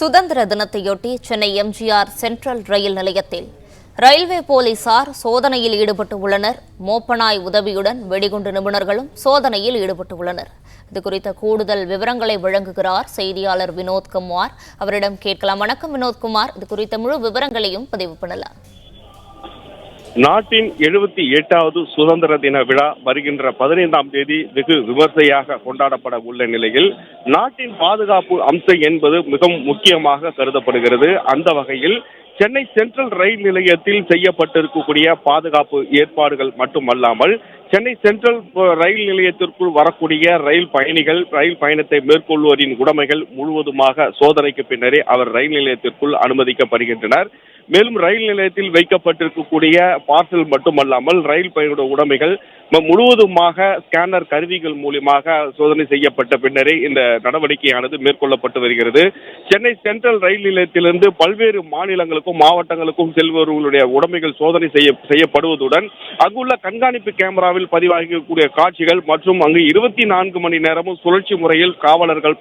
சுதந்திர தினத்தையொட்டி சென்னை எம்ஜிஆர் சென்ட்ரல் ரயில் நிலையத்தில் ரயில்வே போலீசார் சோதனையில் ஈடுபட்டு உள்ளனர். மோப்பனாய் உதவியுடன் வெடிகுண்டு நிபுணர்களும் சோதனையில் ஈடுபட்டு உள்ளனர். இதுகுறித்த கூடுதல் விவரங்களை வழங்குகிறார் செய்தியாளர் வினோத்குமார். அவரிடம் கேட்கலாம். வணக்கம் வினோத்குமார், இது குறித்த முழு விவரங்களையும் பதிவு பண்ணலாம். நாட்டின் 78வது சுதந்திர தின விழா வருகின்ற 15ஆம் தேதி வெகு விமர்சையாக கொண்டாடப்பட உள்ள நிலையில் நாட்டின் பாதுகாப்பு அம்சம் என்பது மிகவும் முக்கியமாக கருதப்படுகிறது. அந்த வகையில் சென்னை சென்ட்ரல் ரயில் நிலையத்தில் செய்யப்பட்டிருக்கக்கூடிய பாதுகாப்பு ஏற்பாடுகள் மட்டுமல்லாமல் சென்னை சென்ட்ரல் ரயில் நிலையத்திற்குள் வரக்கூடிய ரயில் பயணிகள் ரயில் பயணத்தை மேற்கொள்வோரின் உடைமைகள் முழுவதுமாக சோதனைக்கு பின்னரே அவர் ரயில் நிலையத்திற்குள் அனுமதிக்கப்படுகின்றனர். மேலும் ரயில் நிலையத்தில் வைக்கப்பட்டிருக்கக்கூடிய பார்சல் மட்டுமல்லாமல் ரயில் பயணியோட உடைமைகள் முழுவதுமாக ஸ்கேனர் கருவிகள் மூலமாக சோதனை செய்யப்பட்ட பின்னரே இந்த நடவடிக்கையானது மேற்கொள்ளப்பட்டு வருகிறது. சென்னை சென்ட்ரல் ரயில் நிலையத்திலிருந்து பல்வேறு மாநிலங்களுக்கும் மாவட்டங்களுக்கும் செல்பவர்களுடைய உடைமைகள் சோதனை செய்யப்படுவதுடன் அங்குள்ள கண்காணிப்பு கேமராவில் பதிவாகக்கூடிய காட்சிகள் மற்றும் அங்கு 24 மணி நேரமும் சுழற்சி முறையில் காவலர்கள்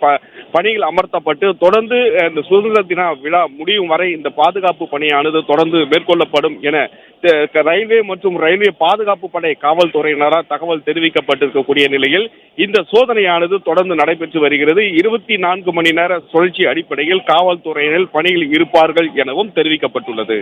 பணியில் அமர்த்தப்பட்டு தொடர்ந்து இந்த சுதந்திர தின விழா முடியும் வரை இந்த பாதுகாப்பு பணியானது தொடர்ந்து மேற்கொள்ளப்படும் என ரயில்வே மற்றும் ரயில்வே பாதுகாப்பு படை காவல்துறையினரால் தகவல் தெரிவிக்கப்பட்டிருக்கக்கூடிய நிலையில் இந்த சோதனையானது தொடர்ந்து நடைபெற்று வருகிறது. 24 மணி நேர சுழற்சி அடிப்படையில் காவல்துறையினர் பணியில் இருப்பார்கள் எனவும் தெரிவிக்கப்பட்டுள்ளது.